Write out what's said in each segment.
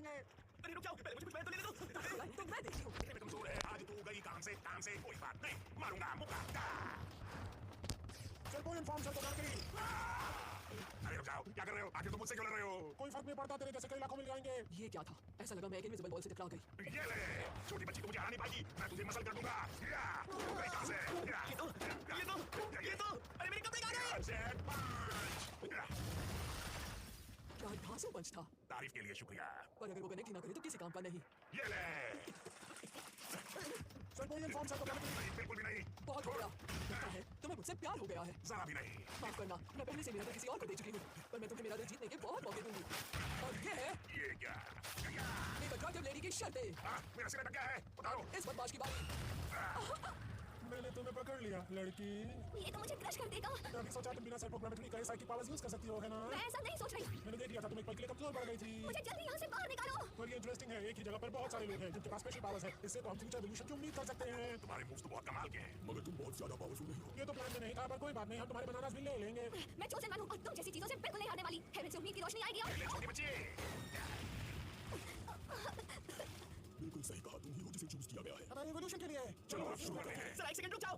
Interesting है। अरे रुक जाओ, पहले मुझे कुछ बयान तो लेने दो। तो मैं देखती हूँ। इतने में कमजोर है, आज तू गई काम से कोई बात नहीं, मारूंगा मुक्का। सर कोई इन्फॉर्म सर को जानकारी। अरे रुक जाओ, क्या कर रहे हो? आखिर तुम मुझसे क्यों लड़ रहे हो? कोई फर्क नहीं पड़ता, तेरे जैसे कई लाखों मिल जाएंगे। ये क्या था? ऐसा लगा मैं एक इनविजिबल बॉल से टकरा गई। ये ले, छोटी बच्ची तो मुझे हरा नहीं पाएगी, मैं तुझे मसल कर दूंगा। तू गई कहां से? ये तो, अरे मेरे कपड़े कहाँ गए? क्या घासों पंच था? तारीफ के लिए शुक्रिया। पर अगर वो कनेक्ट ही ना करे तो किसी काम का नहीं। ये ले। सर कोई इन्फॉर्म सर को जानकारी। नहीं, बिल्कुल भी नहीं। बहुत बुरा। लगता है तुम्हें मुझसे प्यार हो गया है। जरा भी नहीं। माफ करना, मैं पहले से मेरा दिल किसी और को दे चुकी हूँ, पर मैं तुम्हें मेरा दिल जीतने के बहुत मौके दूंगी। और ये है ये क्या? एक अट्रैक्टिव लेडी की शर्तें। मेरा सिर अटक गया है, बताओ। इस बदमाश की बारी। मैंने तुम्हें पकड़ लिया लड़की। ये तो मुझे क्रश कर देगा। मैं अभी सोचा तुम बिना सेट प्रोग्रामेटरी करे साइकिल पावर्स यूज कर सकती हो, है ना? मैं ऐसा नहीं सोच रही। मैंने देख लिया था तुम एक पल के लिए कमजोर पड़ गई थी। मुझे जल्दी यहाँ से बाहर निकालो। और ये इंटरेस्टिंग है, एक ही जगह पर बहुत सारे लोग हैं जिनके पास स्पेशल पावर्स है। इससे तो हम फ्यूचर एवोल्यूशन की उम्मीद कर सकते हैं। तुम्हारे मूव्स तो बहुत कमाल के हैं, मगर तुम बहुत ज्यादा पावरफुल नहीं हो। ये तो प्लान में नहीं था, पर कोई बात नहीं, हम तुम्हारे बनानास भी ले लेंगे। मैं चोचन मानूं और तुम जैसी चीजों से बिल्कुल नहीं हारने वाली। हेवन से उम्मीद की रोशनी आएगी। ले छोटी बच्ची। बिल्कुल सही कहा, तुम ही हो जिसे चूज किया गया है हमारे एवोल्यूशन के लिए। चलो अब शुरू करते हैं। जरा एक सेकंड रुक जाओ।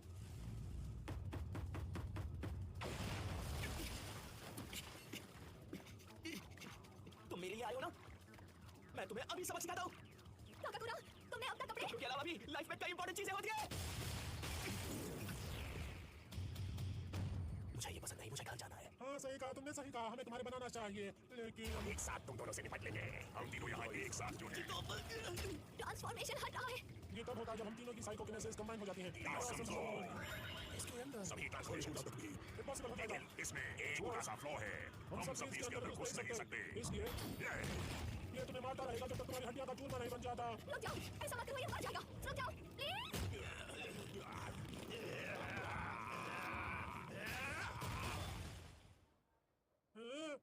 तुम मेरे लिए आए हो ना? मैं तुम्हें अभी सबक सिखाता हूँ। ताकतुरा, तुमने अब तक कपड़े के अलावा भी लाइफ में कई इंपॉर्टेंट चीजें होती है। मुझे ये पसंद नहीं, मुझे घर जाना है। हाँ सही कहा तुमने, सही कहा, हमें तुम्हारे बनाना चाहिए, लेकिन एक साथ तुम दोनों से निपट लेंगे। हम तीनों यहाँ एक साथ जुड़े। ट्रांसफॉर्मेशन हट रहा है। ये तब होता है जब हम तीनों की साइकोकिनेसिस कंबाइन हो जाती हैं। समझो, इसके अंदर सभी ट्रांसफॉर्मेशन हो सकती है, इम्पॉसिबल हो जाएगा। लेकिन इसमें एक छोटा सा फ्लॉ है। हम सब इसके अंदर घुस नहीं सकते। इसलिए ये तुम्हें मारता रहेगा जब तक तुम्हारी हड्डियां का चूरमा नहीं बन जाता। रुक जाओ, ऐसा मत करो, ये मर जाएगा। रुक जाओ प्लीज।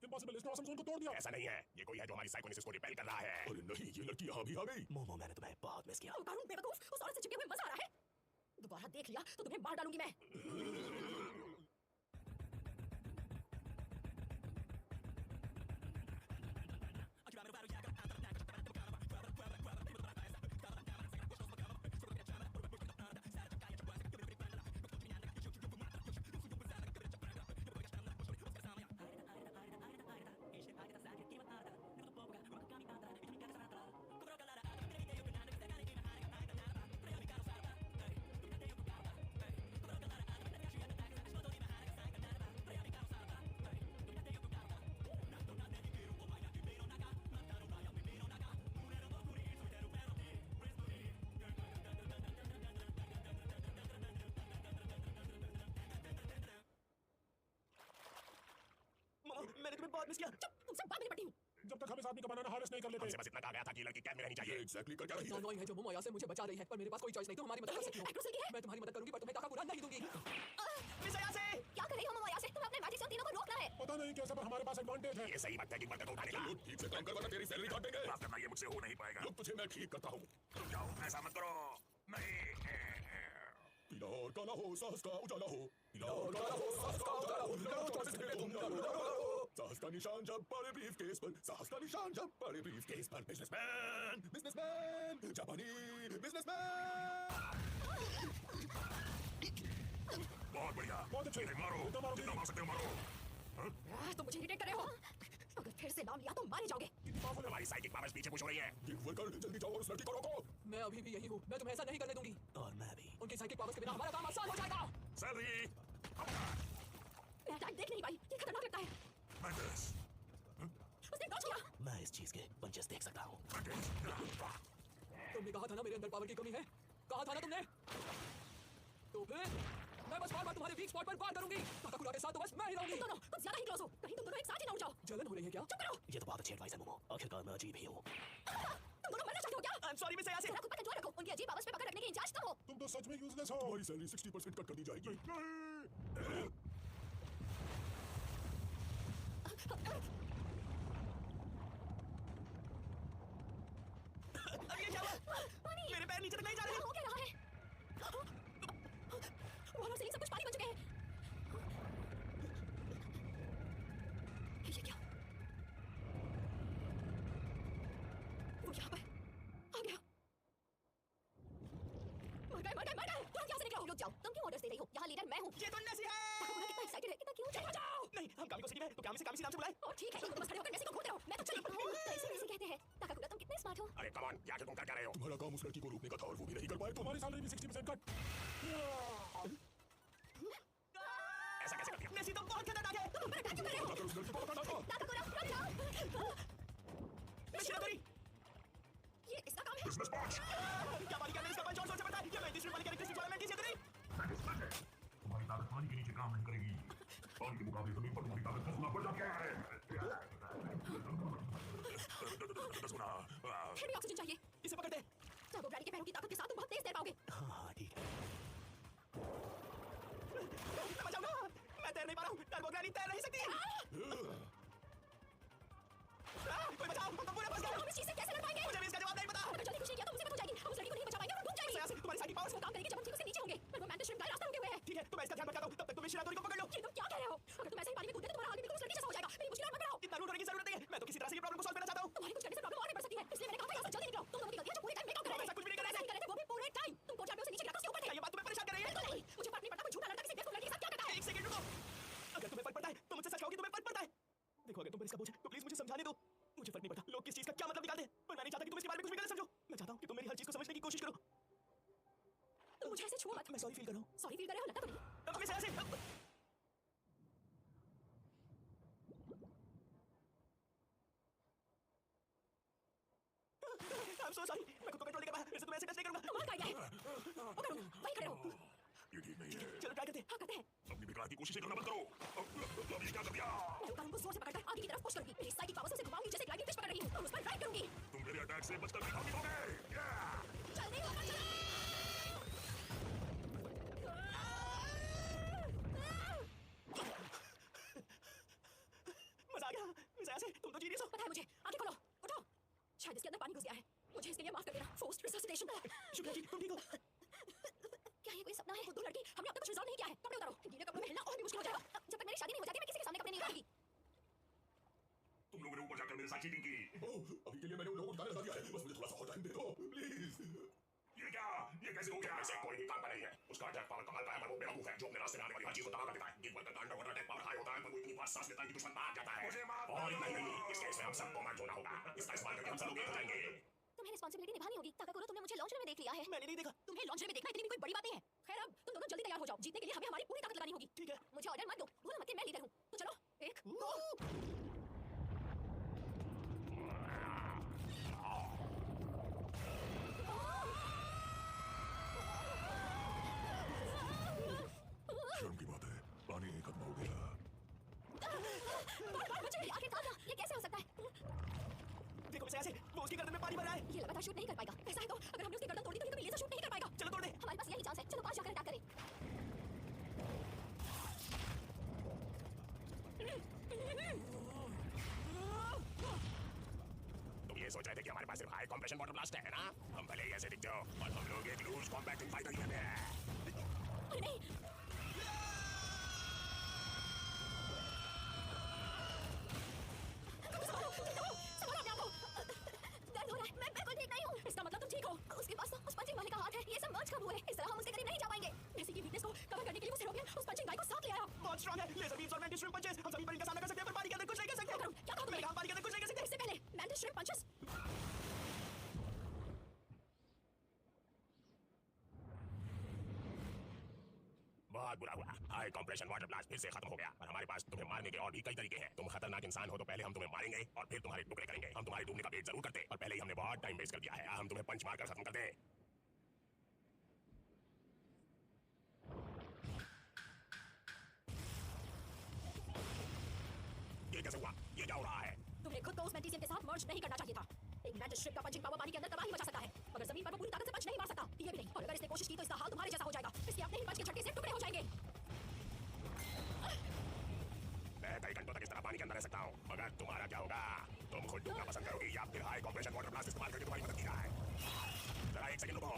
इम्पॉसिबल, इसने ऑसम जोन को तोड़ दिया। ऐसा नहीं है, ये कोई है जो हमारी साइकोनेसिस को रिपेल कर रहा है। अरे नहीं, ये लड़की यहाँ भी आ गई। मोमो, मैंने तुम्हें बहुत मिस किया। कानून बेवकूफ, उस औरत से चिपके हुए मजा आ रहा है। दोबारा देख लिया तो तुम्हें मार डालूंगी मैं। मैंने तुम्हें बहुत मिस किया। चुप, तुमसे बात नहीं पड़ती हूँ। जब तक हम इस आदमी का बनाना हार्वेस्ट नहीं कर लेते। हमसे बस इतना कहा गया था कि ये लड़की कैद में रहनी चाहिए। एग्जैक्टली कर क्या रही इतना annoying है जो मोमोया से मुझे बचा रही है, पर मेरे पास कोई चॉइस नहीं, तुम हमारी मदद कर सकती हो। एक्ट्रेस की है। मैं तुम्हारी मदद करूंगी, पर तुम्हें ताकापुरा नहीं दूंगी। मिस यहाँ से। क्या कर रही हो ममोया से? तुम्हें अपने मैजिक से उन तीनों को रोकना है। पता नहीं कैसे, पर हमारे पास एडवांटेज है। ये सही बात है कि मर्द को उठाने का। ठीक से काम कर वरना तेरी सैलरी काट देंगे। माफ करना, ये मुझसे हो नहीं पाएगा। रुक, तुझे मैं ठीक करता हूँ। रुक जाओ, ऐसा मत करो। नहीं। पीला और काला हो, साहस का उजाला हो। पीला और काला हो, साहस का उजाला हो। लड़ो तो जिसके तुम लड़ो। साहस का निशान जब पड़े ब्रीफकेस पर, साहस का निशान जब पड़े ब्रीफकेस पर। बिजनेसमैन, बिजनेसमैन, जापानी बिजनेसमैन। बहुत बढ़िया। बहुत अच्छे। मारो, जितना मार सकते हो मारो। तुम मुझे इरिटेट कर रहे हो। अगर फिर से नाम लिया तो मारे जाओगे। हमारी साइकिक पावर्स पीछे पुश हो रही है। वर्कर जल्दी जाओ और उस लड़की को रोको। मैं अभी भी यही हूँ, मैं तुम्हें ऐसा नहीं करने दूंगी। और मैं भी। उनकी साइकिक पावर्स के बिना हमारा काम आसान हो जाएगा। सैलरी, मैं अटैक देख नहीं पाई, ये खतरनाक लगता है। मैंडेस, उसने डॉज किया। मैं इस चीज के पंचेस देख सकता हूँ। तुमने कहा था ना मेरे अंदर पावर की कमी है, कहा था ना तुमने। तो फिर मैं बस बार बार तुम्हारे वीक स्पॉट पर वार करूंगी। ताकापुरा के साथ तो बस मैं ही रहूंगी। तुम दोनों कुछ ज्यादा ही क्लोज हो, कहीं तुम दोनों एक साथ ही ना उड़ जाओ। जलन हो रही है क्या? चुप करो। ये तो बहुत अच्छी एडवाइस है मोमो, आखिरकार मैं अजीब ही हूँ। तुम दोनों मरना चाहते हो क्या? I'm sorry मिस यहाँ से। खुद पर कंट्रोल रखो, उनकी अजीब आवाज पे पकड़ रखने की इंचार्ज तुम हो। तुम तो सच में यूजलेस हो। हमारी सैलरी 60% कट कर दी जाएगी। अब ये क्या हुआ? पानी। मेरे पैर नीचे तक नहीं जा रहे। हो क्या रहा है? वॉल और सीलिंग सब कुछ पानी बन चुके हैं। ये क्या? ऑर्डर्स दे रही हूँ। यहाँ लीडर मैं हूँ। ये तो नेसी है। ताकाकुरा कितना एक्साइटेड है, कितना क्यूट है। जाओ। नहीं, हम कामी को सिटी में, तो कामी से नाम से बुलाए। और ठीक है, तुम बस खड़े होकर नेसी को घूरते रहो। मैं तो चली। तो ऐसे कैसे कहते हैं? ताकाकुरा तुम कितने स्मार्ट हो। अरे कम ऑन, क्या तुम कर क्या रहे हो? तुम्हारा काम उस लड़की को रोकने का था और वो भी नहीं कर पाए। तुम्हारी सैलरी भी 60% कट। ऐसा कैसे कर दिया? नेसी तो बहुत खतरनाक है। तुम अटैक क्यों कर रहे हो? जाकर उस लड़की को पकड़ना था। ताकाकुरा रुक जाओ। मिशनरी, ये इसका काम है। Business point. क्या बारी करने इसका पंच और जोर से बढ़ता है। ये मैं डिस्ट्रिक्ट वाली कैरेक्टरिस्टिक वाला मैं किसी नहीं। तुम्हारी ताकत पानी के नीचे काम नहीं करेगी। पानी के मुकाबले जमीन पर तुम्हारी ताकत 10 गुना बढ़ जाती है। 10 गुना। फिर भी ऑक्सीजन चाहिए। इसे पकड़ते। टर्बो ब्राडी के पैरों की ताकत के साथ तुम बहुत तेज तैर पाओगे। हाँ, ठीक है। मैं बचाऊंगा। मैं तैर नहीं पा रहा हूँ। टर्बो ग्रैनी तैर नहीं सकती। कोई बचाओ, हम तो पूरे फंस गए। हम इस चीज से कैसे लड़ पाएंगे? मुझे भी इसका जवाब नहीं पता। अगर जल्दी कुछ नहीं किया तो मुसीबत हो जाएगी। हम उस लड़की को नहीं बचा पाएंगे और वो डूब जाएगी। ऐसे तुम्हारी सारी पावर्स वो काम करेगी जब हम ठीक से नीचे होंगे। पर वो मैंटिस श्रिम्प का रास्ता रुके हुए है। ठीक है, तो मैं इसका ध्यान भटकाता हूँ। तब तक तुम शिरादोरी को पकड़ लो। ये तुम क्या कह रहे हो? अगर तुम ऐसे ही पानी में कूदे तो तुम्हारा आगे बिल्कुल उस लड़की जैसा हो जाएगा। मेरी मुश्किल मत बढ़ाओ। इतना रूट होने की जरूरत नहीं है। मैं तो किसी तरह से ये प्रॉब्लम को सॉल्व करना चाहता हूँ। तुम्हारी कुछ करने से प्रॉब्लम और भी बढ़ सकती है। इसलिए मैंने कहा था यहाँ से जल्दी निकलो। तुम दोनों की गलतियाँ जो पूरे टाइम मेकअप कर रहे थे। ऐसा कुछ भी नहीं कर रहे थे। ऐसा ही कर रहे थे, वो भी पूरे टाइम। तुम कोच से नीचे गिरा उसके ऊपर थे। क्या ये बात तुम्हें परेशान कर रही है? बिल्कुल नहीं। मुझे फर्क नहीं पड़ता कोई झूठा लड़का किसी बेवकूफ लड़की के साथ क्या करता है। एक सेकंड रुको। अगर तुम्हें फर्क पड़ता है तो मुझसे सच कहो कि तुम्हें फर्क पड़ता है। देखो, अगर तुम पर इसका बोझ है तो प्लीज मुझे समझाने दो। मुझे फर्क नहीं पड़ता लोग किस चीज का क्या मतलब निकालते हैं, पर मैं नहीं चाहता कि तुम इसके बारे में कुछ भी गलत समझो। मैं चाहता हूँ कि तुम मेरी हर चीज को समझने की कोशिश करो। तुम मुझे ऐसे छुओ मत। मैं सॉरी फील कर रहा हूँ। सॉरी फील कर रहे हो, लगता तो नहीं। अब हमेशा ऐसे I'm so sorry. मैं खुद को कंट्रोल नहीं कर पाया। वैसे तो मैं ऐसे टच नहीं करूंगा। कमाल का आइडिया है। वो करूंगा, वही खड़े रहो। ये ठीक नहीं है। चलो ट्राई करते हैं। हाँ करते हैं। अपनी बेकार की कोशिशें करना बंद करो। अब ये क्या कर दिया? मैं उनका उनको जोर से पकड़कर आगे की तरफ पुश करूंगी। मेरी साइकिल पावर से उसे घुमाऊंगी जैसे ग्लाइडिंग फिश पकड़ रही हूँ और उस पर राइड करूंगी। तुम मेरे अटैक से बचकर भी कामयाब होगे। जल्दी होकर चलो। मजा आ गया। वैसे ऐसे तुम तो जीनियस हो। पता है मुझे। आगे खोलो, उठो। शायद इसके अंदर पानी घुस गया है। मुझे इसके लिए माफ कर देना। Forced resuscitation. शुक्रिया जी, तुम ठीक हो। क्या ये कोई सपना है? वो दो लड़की हमने अब तक कुछ रिजॉल्व नहीं किया है। कपड़े उतारो। गीले कपड़ों में हिलना और भी मुश्किल हो जाएगा। जब तक मेरी शादी नहीं हो जाती मैं किसी के सामने कपड़े नहीं उतारूंगी। तुम लोगों ने ऊपर जाकर मेरे साथ चीटिंग की। अभी के लिए मैंने उन लोगों को गाने लगा दिया है। बस मुझे थोड़ा सा और टाइम दे दो प्लीज। ये क्या? ये कैसे हो गया? ऐसे कोई भी काम का नहीं है। उसका अटैक पावर कमाल का है, पर वो बेवकूफ है जो अपने रास्ते में आने वाली हर चीज को तबाह कर देता है। एक बार का under water attack power high होता है, पर वो इतनी फास्ट सांस लेता है कि दुश्मन भाग जाता है। मुझे माफ और करो। इतना ही नहीं, इस केस में हम सबको मर्ज होना होगा। इसका इस्तेमाल करके हम सब लोग एक हो जाएंगे। तुम्हें रिस्पांसिबिलिटी निभानी होगी। ताकाकुरा, तुमने मुझे लॉन्चर में देख लिया है। मैंने नहीं देखा। तुम्हें लॉन्चर में देखना इतनी भी कोई बड़ी बात नहीं है। खैर अब तुम दोनों जल्दी तैयार हो जाओ। जीतने के लिए हमें हमारी पूरी ताकत लगानी होगी। ठीक है। मुझे ऑर्डर मत दो। भूलो मत कि मैं लीडर हूँ। तो चलो, 1 2। शर्म की बात है, पानी ही खत्म हो गया। बार-बार मुझे आखिरकार ना, ये कैसे हो सकता है? देखो वैसे ऐसे वो उसकी गर्दन में पानी भर रहा है। ये लगातार शूट नहीं कर पाएगा। ऐसा है तो अगर हमने उसकी गर्दन तोड़ दी तो ये कभी लेजर शूट नहीं कर पाएगा। चलो तोड़ दे। हमारे पास यही चांस है। चलो पास जाकर अटैक करें। तुम ये सोच रहे थे कि हमारे पास सिर्फ हाई कॉम्प्रेशन वाटर ब्लास्ट है ना? हम भले ही ऐसे दिखते हो, और हम लोग एक लूज कॉम्पैक्ट फाइटर ही हैं। अरे नहीं, संभालो अपने आप को। दर्द हो रहा है। मैं बिल्कुल ठीक नहीं हूँ। इसका मतलब तुम ठीक हो। उसके पास तो उस पंचिंग वाले का हाथ है। ये सब मर्ज कब हुए? इस तरह हम उसके करीब नहीं जा पाएंगे। मेसी की वीकनेस को कवर करने के लिए वो सेरोबियन उस पंचिंग गाय को साथ ले आया। बहुत स्ट्रांग है। लेजर बीम्स और मैंटिस श्रिम्प पंचेस हम सभी पर इनका सामना कर सकते हैं, पर पानी के अंदर कुछ नहीं कर सकते। क्या कहा तुमने? मैंने कहा पानी के अंदर कुछ नहीं कर सकते। इससे पहले मैंटिस श्रिम्प पंचेस। बहुत बुरा हुआ। हाई कॉम्प्रेशन वाटर ब्लास्ट फिर से खत्म हो गया, और हमारे पास तुम्हें मारने के और भी कई तरीके हैं। तुम खतरनाक इंसान हो तो पहले हम तुम्हें मारेंगे और फिर तुम्हारे टुकड़े करेंगे। हम तुम्हारे डूबने का वेट जरूर करते, और पहले ही हमने बहुत टाइम वेस्ट कर दिया है। हम तुम्हें पंच मारकर खत्म कर दें। ये कैसे हुआ? ये क्या हो रहा है? तुम्हें खुद को उस मैंटिसियन के साथ मर्ज नहीं करना चाहिए था। एक मैंटिस श्रिम्प का पंचिंग पावर पानी के अंदर तबाही मचा सकता है, मगर जमीन पर वो पूरी ताकत से पंच नहीं मार सकता। ये भी नहीं, और अगर इसने कोशिश की तो इसका हाल तुम्हारे जैसा हो जाएगा। इसके अपने ही पंच के झटके से टुकड़े हो जाएंगे। मैं कई घंटों तक इस तरह पानी के अंदर रह सकता हूँ, मगर तुम्हारा क्या होगा? तुम खुद डूबना पसंद करोगी या फिर हाई कॉम्प्रेशन वाटर ब्लास्ट इस्तेमाल करके तुम्हारी मदद की जाए? जरा एक सेकंड रुको।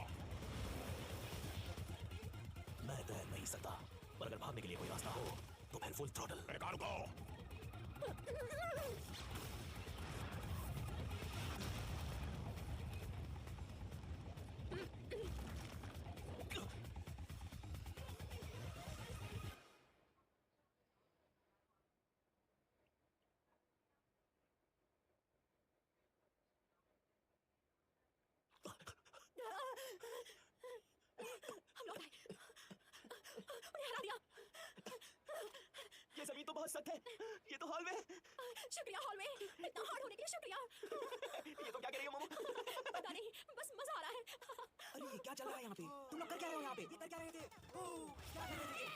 मैं तैर नहीं सकता, पर अगर भागने के लिए कोई रास्ता हो तो फिर फुल थ्रॉटल। मेरे कार रुको। तो बहुत सख्त है। ये तो हॉलवे। शुक्रिया हॉलवे, इतना हार्ड होने के लिए शुक्रिया। ये तो क्या कह रही हो मोमो? पता नहीं, बस मजा आ रहा है। अरे क्या चल रहा है यहाँ पे? तुम लोग कर क्या रहे हो यहाँ पे? ये कर क्या रहे थे? क्या कर रहे थे?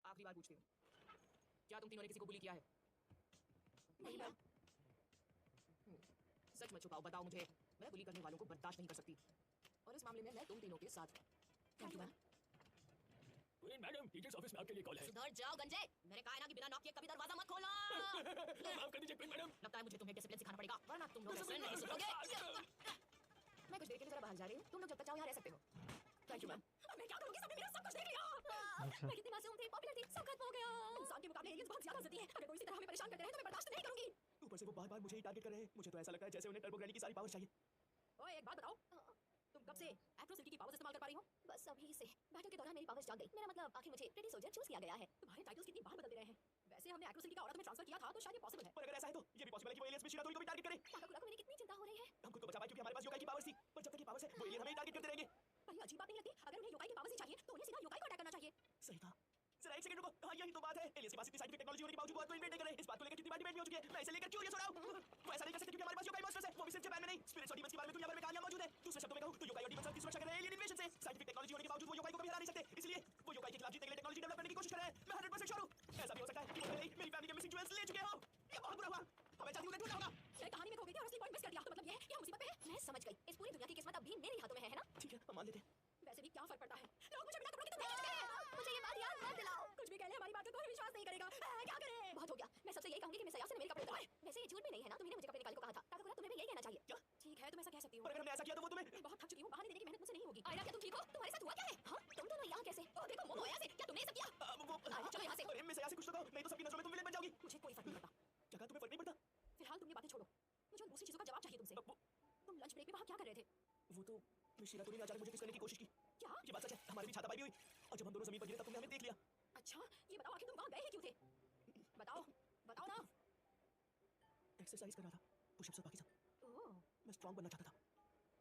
आखिरी बार पूछती हूँ, क्या तुम तीनों ने किसी को बुली किया है? नहीं मैम। सच मत छुपाओ, बताओ मुझे। मैं बुली करने वालों को बर्दाश्त नहीं कर सकती, और इस मामले में मैं तुम तीनों के साथ। Thank you ma'am. Madam, teachers office में आपके लिए कॉल है। सुधर जाओ गंजे, मैंने कहा है ना कि बिना नॉक किए कभी दरवाजा मत खोलना। माफ कर दीजिए क्वीन मैडम। लगता है मुझे तुम्हें डिसिप्लिन सिखाना पड़ेगा, वरना तुम लोग ऐसे नहीं सुधरोगे। मैं कुछ देर के लिए जरा बाहर जा रही हूँ, तुम लोग जब तक चाहो यहाँ रह सकते हो। Thank you ma'am. मैं क्या करूंगी, सबने मेरा सब कुछ देख लिया। मैं कितनी मासूम थी, पॉपुलर थी, सब खत्म हो गया। इंसान के मुकाबले एलियंस बहुत ज्यादा जिद्दी हैं। अगर कोई इसी तरह हमें परेशान करते रहे तो मैं बर्दाश्त नहीं करूंगी। ऊपर से वो बार-बार मुझे ही टारगेट कर रहे हैं। मुझे तो ऐसा लगता है जैसे उन्हें टर्बो ग्रैनी की सारी पावर्स चाहिए। ओए एक बात बताओ, तुम कब से एट्रोसिटी की पावर्स इस्तेमाल कर पा रही हो? बस अभी से। बैटल के दौरान मेरी पावर्स जाग गई। मेरा मतलब आखिर मुझे प्रीटी सोल्जर चूज किया गया है। तुम्हारे टाइटल्स कितनी बार बदलते रहे हैं। वैसे हमने एट्रोसिटी का ऑर्डर में ट्रांसफर किया था, तो शायद ये पॉसिबल है। पर अगर ऐसा है तो ये भी पॉसिबल है कि वो एलियंस में शिरातोरी को भी टारगेट करे। काकाकुरा को मेरी कितनी चिंता हो रही है। हम खुद को बचा पाए क्योंकि हमारे पास योकाई की पावर्स थी। पर जब तक ये पावर्स है, वो एलियन हमें टारगेट करते रहेंगे। पर ये अजीब बात नहीं लगती? अगर उन्हें योकाई की पावर्स ही चाहिए, तो उन्हें सीधा योकाई को अटैक करना चाहिए। सही कहा। जरा एक सेकंड रुको। हाँ, यही तो बात है। एलियंस के पास इतनी साइंटिफिक टेक्नोलॉजी होने के बावजूद वो इन्वेंट नहीं कर रहे। इस बात को लेकर कितनी बार डिबेट भी हो चुकी है। मैं इसे लेकर क्यों ये सो रहा हूँ? वो ऐसा नहीं कर सकते क्योंकि हमारे पास योकाई मॉन्स्टर्स है। वो भी सिर्फ जापान में नहीं, स्पिरिट्स और डीमंस के बारे में दुनिया भर में कहानियां मौजूद है। दूसरे शब्दों में कहूं तो योकाई और डीमंस की सुरक्षा कर रहे हैं एलियन इन्वेजन से। साइंटिफिक टेक्नोलॉजी होने के बावजूद वो योकाई को कभी हरा नहीं सकते। इसलिए वो योकाई के खिलाफ जीतने के लिए टेक्नोलॉजी डेवलप करने की कोशिश कर रहे हैं। मैं 100% श्योर हूं। ऐसा भी हो सकता है कि वो पहले ही मेरी फैमिली के मिसिंग ज्वेल्स ले चुके हो। ये बहुत बुरा हुआ। हमें चाहती हूं कि ढूंढना होगा। ये कहानी में खो गई थी और असली पॉइंट मिस कर दिया। तो मतलब ये है कि हम मुसीबत पे हैं। मैं समझ गई। इस पूरी दुनिया की किस्मत अब भी मेरे हाथों में है ना? ठीक है, हम मान लेते हैं। वैसे भी क्या फर्क पड़ता है? लोग मुझे बिना कपड़ों के तो देख चुके हैं। मुझे ये बात याद मत दिलाओ। कुछ भी कह ले, हमारी बात को कोई विश्वास नहीं करेगा। क्या करें? बहुत हो गया। मैं सबसे यही कहूंगी कि मिस अयासे ने मेरे कपड़े उतारे। वैसे ये झूठ भी नहीं है ना, तुमने मुझे कपड़े निकालने को कहा था। काकाकुरा, तुम्हें भी यही कहना चाहिए। क्या? ठीक है, तुम ऐसा कह सकती हो। पर अगर हमने ऐसा किया तो वो तुम्हें मैं बहुत थक चुकी हूँ। बहाने देने की मेहनत मुझसे नहीं होगी। आयरा, क्या तुम ठीक हो? तुम्हारे साथ हुआ क्या है? हाँ, तुम दोनों यहाँ कैसे? ओह देखो, मोमो अयासे, क्या तुमने ये सब किया? आयरा, चलो यहाँ से। अरे मिस अयासे कुछ तो कहो, नहीं तो सबकी नजरों में तुम विलेन बन जाओगी। मुझे कोई फर्क नहीं पड़ता। क्या तुम्हें फर्क नहीं पड़ता? फिलहाल तुम ये बातें छोड़ो। मुझे उन दूसरी चीजों का जवाब चाहिए तुमसे। तुम लंच ब्रेक में वहाँ क्या कर रहे थे? वो तो मिस शिरातोरी ने अचानक मुझे किस करने की कोशिश की। क्या? ये बात सच है। हमारी भी छातापाई भी हुई और जब हम दोनों जमीन पर गिरे तब तुमने हमें देख लिया। अच्छा, ये बताओ आखिर तुम वहाँ गए ही क्यों थे? बताओ, बताओ ना। एक्सरसाइज कर रहा था, पुशअप्स और बाकी सब। ओह, मैं स्ट्रांग बनना चाहता था।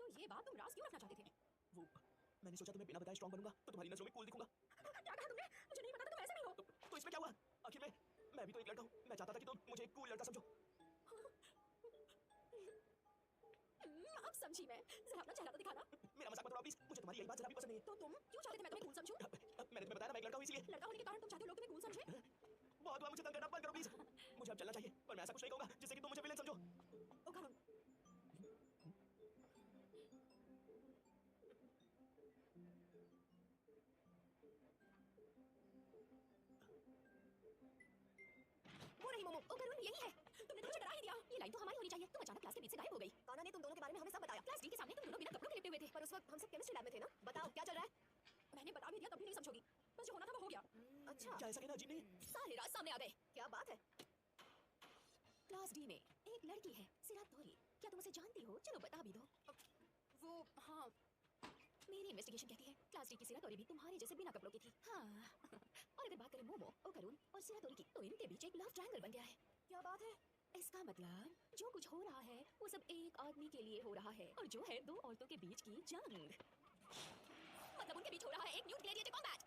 तो ये बात तुम राज क्यों रखना चाहते थे? वो मैंने सोचा तुम्हें बिना बताए स्ट्रांग बनूंगा तो तुम्हारी नजरों में कूल दिखूंगा। क्या कहा तुमने? मुझे नहीं पता था तुम ऐसे भी हो। तो इसमें क्या हुआ? आखिर मैं भी तो एक लड़का हूँ। मैं चाहता था कि तुम मुझे एक कूल लड़का समझो। अब समझी मैं। जरा अपना चेहरा तो दिखाना। मेरा मजाक मत उड़ाओ प्लीज। मुझे तुम्हारी यही बात जरा भी पसंद नहीं है। तो तुम क्यों चाहते थे मैं तुम्हें कूल समझूं? मैंने तुम्हें बताया ना मैं एक लड़का हूँ इसलिए। लड़का होने के कारण तुम चाहते हो लोग तुम्हें कूल समझे? बहुत हुआ, मुझे तंग करना बंद करो प्लीज। मुझे अब चलना चाहिए पर मैं ऐसा कुछ नहीं कहूंगा जिससे कि तुम मुझे विलेन समझो। ओ करुण, वो नहीं मोमो, ओ करुण यही है। तुमने तो मुझे डरा ही दिया। ये लाइन तो हमारी होनी चाहिए। तुम अचानक क्लास के बीच से गायब हो गई। काना ने तुम दोनों के बारे में हमें सब बताया। क्लास डी के सामने तुम दोनों बिना कपड़ों के लिपटे हुए थे। पर उस वक्त हम सब केमिस्ट्री लैब में थे ना। बताओ क्या चल रहा है? मैंने बता भी दिया तब भी नहीं समझोगी। बस जो होना था वो हो गया। अच्छा, क्या ऐसा कहना अजीब नहीं? सारे राज सामने आ गए। क्या बात है? क्लास डी में एक लड़की है, सिरातोरी। क्या तुम उसे जानती हो? चलो बता भी दो। वो हाँ, मेरी इन्वेस्टिगेशन कहती है क्लास डी की सिरातोरी भी तुम्हारे जैसे बिना कपड़ों की थी। हाँ। और अगर बात करें मोमो, ओकरुन और सिरातोरी की, तो इनके बीच एक लव ट्रायंगल बन गया है। क्या बात है? इसका मतलब जो कुछ हो रहा है वो सब एक आदमी के लिए हो रहा है, और जो है दो औरतों के बीच की जंग। मतलब उनके बीच हो रहा है एक न्यू ग्लेडिएटर कॉम्बैट।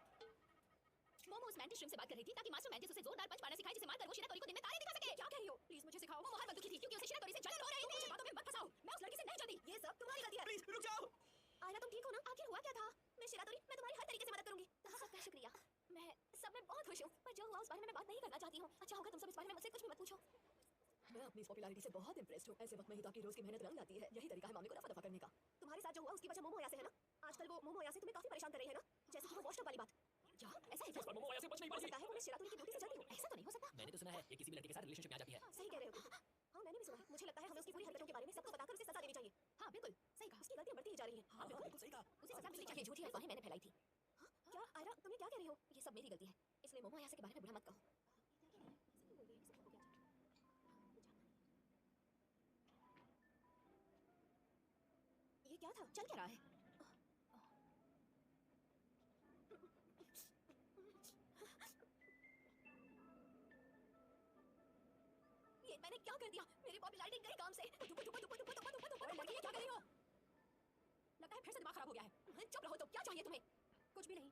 मोमो उस मैंटिस श्रिम्प से बात कर रही थी ताकि मास्टर मैंटिस उसे जोरदार पंच मारना सिखाए जिसे मारकर वो शिरातोरी को दिन में तारे दिखा सके। क्या कह रही हो? प्लीज मुझे सिखाओ। मोमो हर वक्त दुखी थी क्योंकि उसे शिरातोरी से जलन हो रही थी। मुझे बातों में मत फंसाओ। मैं उस लड़की से नहीं चलती। ये सब तुम्हारी गलती है। प्लीज रुक जाओ। आयरा तुम ठीक हो ना? आखिर हुआ क्या था? मैं शिरातोरी, मैं तुम्हारी हर तरीके से मदद करूंगी। सबका शुक्रिया। मैं सब में बहुत खुश हूँ, पर जो हुआ उस बारे में मैं बात नहीं करना चाहती हूँ। अच्छा होगा तुम सब इस बारे में मुझसे कुछ भी मत पूछो। मैं अपनी इस पॉपुलैरिटी से बहुत इंप्रेस्ड हूँ। ऐसे वक्त में ही तो आपकी रोज की मेहनत रंग लाती है। यही तरीका है मामले को रफा दफा करने का। तुम्हारे साथ जो हुआ उसकी वजह मोमो अयासे है ना? आजकल वो मोमो अयासे तुम्हें काफी परेशान कर रही है ना? जैसे कि वो वॉशअप वाली बात। क्या ऐसा है? पर मोमो अयासे बच नहीं हो पाएगी। सकता है वो शिरातोरी की ड्यूटी से जल्दी हो। ऐसा तो नहीं हो सकता। मैंने तो सुना है ये किसी भी लड़के के साथ रिलेशनशिप में आ जाती है। सही कह रहे हो तुम। हाँ मैंने भी सुना है। मुझे लगता है हमें उसकी पूरी हरकतों के बारे में सबको बताकर उसे सजा देनी चाहिए। हाँ बिल्कुल सही कहा। उसकी गलतियां बढ़ती ही जा रही हैं। हाँ बिल्कुल सही कहा। उसे सजा मिलनी चाहिए। झूठी अफवाहें मैंने फैलाई थी। क्या आयरा तुम ये क्या कह रही हो? ये सब मेरी गलती है, इसलिए मोमो अयासे के बारे में बुरा मत कहो। ये क्या था? चल क्या रहा है? ये मैंने क्या कर दिया? मेरी पॉपुलैरिटी गई काम से। ओए लड़की, ये क्या कर रही हो? लगता है फिर से दिमाग खराब हो गया है। चुप रहो। तो क्या चाहिए तुम्हें? कुछ भी नहीं।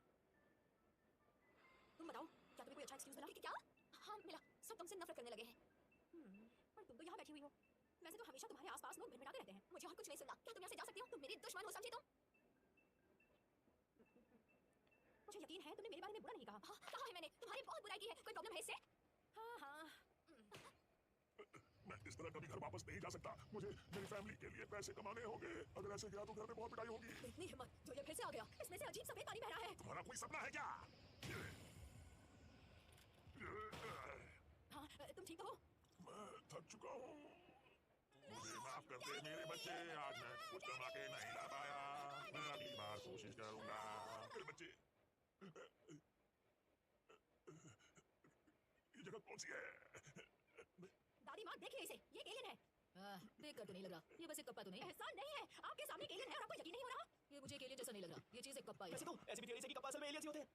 तुम बताओ, क्या तुम्हें कोई अच्छा एक्सक्यूज मिला? क्या? हाँ मिला। सब तुमसे नफरत करने लगे हैं। पर तुम तो यहाँ बैठी हुई हो। वैसे तो हमेशा तुम्हारे आसपास लोग भिड़भिड़ाते रहते हैं। मुझे और कुछ नहीं सुनना। क्या तुम यहाँ से जा सकती हो? तुम मेरी दुश्मन हो, समझी तुम? मुझे यकीन है तुमने मेरे बारे में बुरा नहीं कहा। हाँ, कहा है मैंने। तुम्हारी बहुत बुराई की है। कोई प्रॉब्लम है इससे? हाँ। मैं इस तरह कभी घर वापस नहीं जा सकता। मुझे मेरी फैमिली के लिए पैसे कमाने होंगे। अगर ऐसे गया तो घर में बहुत पिटाई होगी। इतनी हिम्मत जो ये फिर से आ गया। इसमें से अजीब सफेद पानी बह रहा है। तुम्हारा कोई सपना है क्या? हाँ, तुम ठीक तो हो? मैं थक चुका हूँ। मुझे माफ कर दे मेरे बच्चे, आज मैं कुछ कमा के नहीं ला पाया। मैं अगली बार कोशिश करूंगा। मेरे बच्चे, ये जगह कौन सी है? दादी माँ देखिए इसे। ये एलियन है। देख कर तो नहीं लग रहा। ये बस एक कप्पा तो नहीं है। एहसान नहीं है। आपके सामने एक एलियन है और आपको यकीन नहीं हो रहा? ये मुझे एक एलियन जैसा नहीं लग रहा। ये चीज एक कप्पा है। वैसे तो ऐसी भी थ्योरी है कि कप्पा असल में एलियंस ही होते हैं।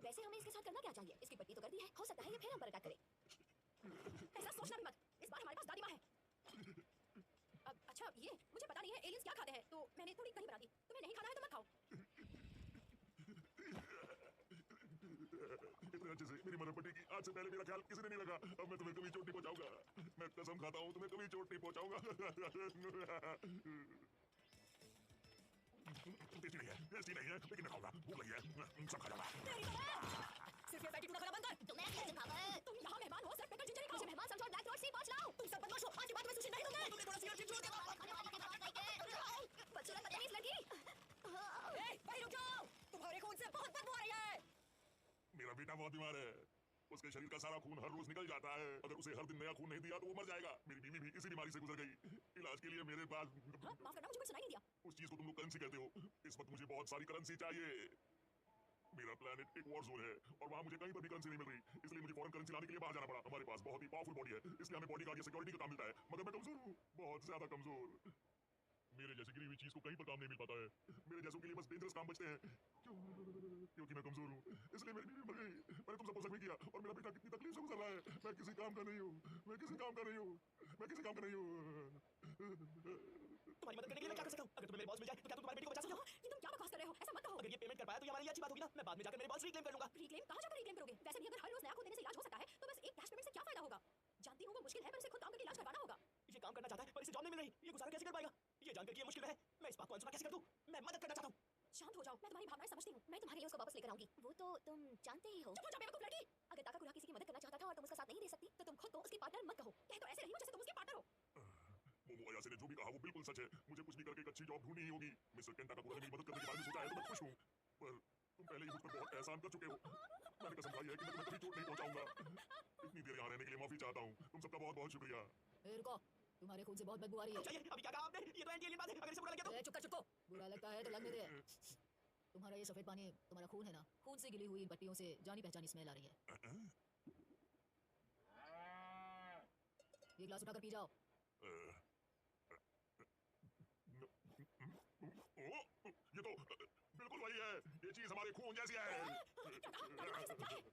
वैसे हमें इसके साथ करना क्या चाहिए? इसकी पट्टी तो कर दी है। हो सकता है ये फिर हम पर अटैक करे। ऐसा सोचना भी मत। इस बार हमारे पास दादी माँ है। अच्छा ये मुझे पता नहीं है एलियंस क्या खाते हैं, तो मैंने थोड़ी कहीं बना दी। तुम्हें नहीं खाना है तो मत खाओ। इतने अच्छे से मेरी मदद पड़ेगी। आज से पहले मेरा ख्याल किसी ने नहीं लगा। अब मैं तुम्हें कभी चोट नहीं पहुंचाऊंगा। मैं कसम खाता हूँ तुम्हें कभी चोट नहीं पहुंचाऊंगा। टेस्टी नहीं है, टेस्टी नहीं है, लेकिन मैं खाऊंगा। भूख लगी है, सब खा जाऊंगा। सिर्फ ये पैकेट खाना बंद कर। तुमने क्या सिखाया है? तुम यहाँ मेहमान हो, सिर्फ पिकल जिंजर ही खाओ। मेहमान समझो, ब्लैक रोड सी पहुंच लाओ। तुम सब बदमाश हो। आज के बाद मैं सुशी नहीं दूंगा। तुमने थोड़ा सी और छोड़ दिया। बदसूरत बदतमीज लड़की। भाई रुक जाओ। तुम्हारे खून से बहुत बदबू आ रही है। मेरा बेटा बहुत बीमार है। उसके शरीर का सारा खून हर रोज निकल जाता है। अगर उसे हर दिन नया खून नहीं दिया तो वो मर जाएगा। मेरी बीवी भी इसी बीमारी से गुजर गई। इलाज के लिए मेरे पास हाँ, माफ करना, मुझे कुछ सुनाई नहीं दिया। उस चीज को तुम लोग करेंसी कहते हो। इस वक्त मुझे बहुत सारी करेंसी चाहिए। मेरा प्लेनेट एक वॉर जोन है और वहाँ मुझे कहीं पर भी करेंसी नहीं मिल रही। इसलिए मुझे फॉरेन करेंसी लाने के लिए बाहर जाना पड़ा। हमारे पास बहुत ही पावरफुल बॉडी है, इसलिए हमें बॉडी गार्ड या सिक्योरिटी का काम मिलता है। मगर मैं कमजोर हूँ, बहुत ज्यादा कमजोर। मेरे जैसे गिरी हुई चीज को कहीं पर काम नहीं मिल पाता है। मेरे जैसों के लिए बस डेंजरस काम बचते हैं। क्योंकि मैं कमजोर हूँ, इसलिए मेरी बीवी मर गई। मैंने तुम सबको जख्मी किया और मेरा बेटा कितनी तकलीफ से गुजर रहा है। मैं किसी काम का नहीं हूँ। मैं किसी काम का नहीं हूँ। मैं किसी काम का नहीं हूँ। तुम्हारी मदद करने के लिए मैं क्या कर सकता हूँ? अगर तुम्हें मेरे बॉस मिल जाए तो क्या तुम तुम्हारे बेटे को बचा सकते हो? ये तुम क्या बकवास कर रहे हो? ऐसा मत कहो। अगर ये पेमेंट कर पाया तो ये हमारे लिए अच्छी बात होगी ना। मैं बाद में जाकर मेरे बॉस रिक्लेम कर लूंगा। रिक्लेम? कहाँ जाकर रिक्लेम करोगे? वैसे भी अगर हर रोज नया खून देने से इलाज हो सकता है तो बस एक कैश पेमेंट से क्या फायदा होगा? जानती हूँ वो मुश्किल है, पर इसे खुद काम करके इलाज करवाना होगा। ये काम करना चाहता है पर इसे जॉब नहीं मिल रही। ये गुजारा कैसे कर पाएगा? ये जानकर कि ये मुश्किल है, मैं इस बात को अनसुना कैसे कर दूं? मैं मदद करना चाहता हूँ। शांत हो जाओ, मैं तुम्हारी भावनाएं समझती हूँ। मैं तुम्हारे लिए उसको वापस लेकर आऊंगी। वो तो तुम जानते ही हो। चुप हो जा बेवकूफ लड़की। अगर ताकाकुरा किसी की मदद करना चाहता था और तुम उसका साथ नहीं दे सकती तो तुम खुद को उसकी पार्टनर मत कहो। कह तो ऐसे रही हो जैसे तुम उसकी पार्टनर हो। मोमो अयासे ने जो भी कहा वो बिल्कुल सच है। मुझे कुछ भी करके एक अच्छी जॉब ढूंढनी ही होगी। मिस्टर केंटा का मेरी मदद करने के बारे में सोचा है तो मैं खुश हूँ। पर तुम पहले ही मुझ पर बहुत एहसान कर चुके हो। मैंने कसम खाई है कि मैं तुम्हें कभी चोट नहीं पहुंचाऊंगा। इतनी देर यहाँ रहने के लिए माफी चाहता हूँ। तुम सबका बहुत बहुत शुक्रिया। रुको, तुम्हारे खून से बहुत बदबू आ रही है। चाहिए अभी क्या कहा आपने? ये तो एंटी एलियन बात है। अगर इसे बुरा लगे तो चुप कर, चुप को। बुरा लगता है तो लगने दे। तुम्हारा ये सफेद पानी तुम्हारा खून है ना, खून से गिली हुई इन पट्टियों से जानी पहचानी स्मेल आ रही है। ये गिलास उठाकर पी जाओ। ये तो बिल्कुल वही है। ये चीज हमारे खून जैसी है।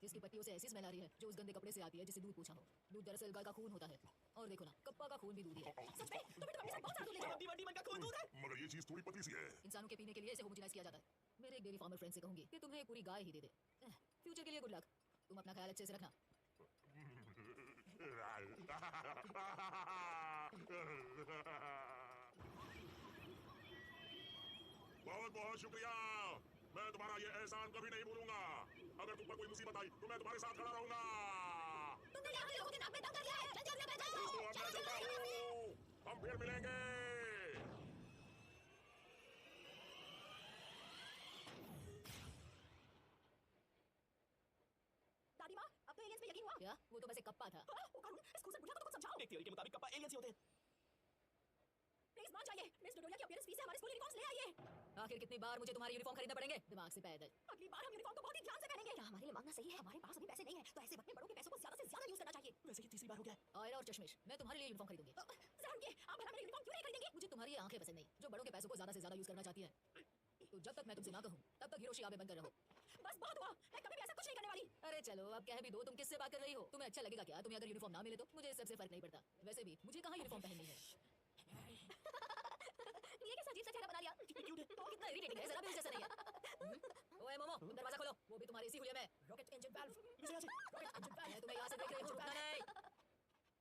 इसकी पट्टियों से ऐसी स्मेल आ रही है जो उस गंदे कपड़े से आती है जिसे दूध पूछा हो। दूध दरअसल गाय का खून होता है। और देखो ना, कप्पा का खून भी दूध ही है। सच में? तुम्हें तो अपने साथ बहुत सारा दूध ले जाओ। बड़ी मन का खून दूध है। मगर ये चीज थोड़ी पतली सी है। इंसानों के पीने के लिए इसे होमोजेनाइज किया जाता है। मेरे एक डेयरी फार्मर फ्रेंड से कहूंगी कि तुम्हें एक पूरी गाय ही दे दे। फ्यूचर के लिए गुड लक। तुम अपना ख्याल अच्छे से रखना। बहुत बहुत शुक्रिया। मैं तुम्हारा ये एहसान कभी नहीं भूलूंगा। अगर तुम पर कोई मुसीबत आई तो मैं तुम्हारे साथ खड़ा रहूंगा। तुमने यहाँ के लोगों के नाक में दम कर लिया है। जल्दी अपने बैठ जाओ। दोस्तों, अब मैं चलता हूँ। हम फिर मिलेंगे। दादी माँ, अब तो एलियंस पे यकीन हुआ। क्या? वो तो बस एक कप्पा था। ओ कानून, इस खून से बुढ़िया को तो कुछ समझाओ। एक थ्योरी के मुताबिक कप्पा एलियंस ही होते हैं। प्लीज मान जाइए। मिस डोडोलिया की अपीयरेंस फीस से हमारे स्कूल यूनिफॉर्म्स ले आइए। आखिर कितनी बार मुझे तुम्हारे यूनिफॉर्म खरीदने पड़ेंगे? दिमाग से पैदल। अगली बार हम यूनिफॉर्म को बहुत ही ध्यान से पहनेंगे। क्या हमारे लिए मांगना सही है? हमारे पास अभी पैसे नहीं है, तो ऐसे वक्त में बड़ों के पैसों को ज्यादा से ज्यादा यूज करना चाहिए। वैसे ये तीसरी बार हो गया है। आयरा और चश्मिश, मैं तुम्हारे लिए यूनिफॉर्म खरीदूंगी। जरा रुकिए, आप भला मेरे यूनिफॉर्म क्यों नहीं खरीदेंगे? मुझे तुम्हारी ये आंखें पसंद नहीं जो बड़ों के पैसों को ज्यादा से ज्यादा यूज करना चाहती है। तो जब तक मैं तुमसे ना कहूं तब तक हिरोशिमा में बनकर रहो। बस बहुत हुआ, मैं कभी भी ऐसा कुछ नहीं करने वाली। अरे चलो अब कह भी दो, तुम किससे बात कर रही हो? तुम्हें अच्छा लगेगा क्या? तुम्हें अगर यूनिफॉर्म ना मिले तो मुझे इस सबसे फर्क नहीं पड़ता। वैसे भी मुझे कहाँ यूनिफॉर्म पहननी है। ये कैसा अजीब सा चेहरा बना लिया। कितनी क्यूट है। तो कितना इरिटेटिंग है, जरा भी जैसा नहीं है। ओए मोमो, तुम दरवाजा खोलो, वो भी तुम्हारे इसी हुलिया में। रॉकेट इंजन वाल्व, मिसे यहाँ से रॉकेट इंजन वाल्व। मैं तुम्हें यहाँ से देख रही हूँ, उठना नहीं।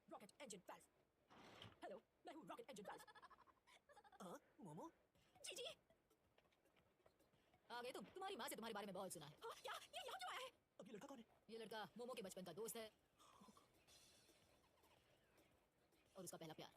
Rocket engine valve. हेलो, मैं हूँ रॉकेट इंजन वाल्व। हाँ मोमो जीजी, आ गए तुम? तुम्हारी माँ से तुम्हारे बारे में बहुत सुना है। हाँ, क्या ये यहाँ क्यों आया है? अब ये लड़का कौन है? ये लड़का मोमो के बचपन का दोस्त है और उसका पहला प्यार।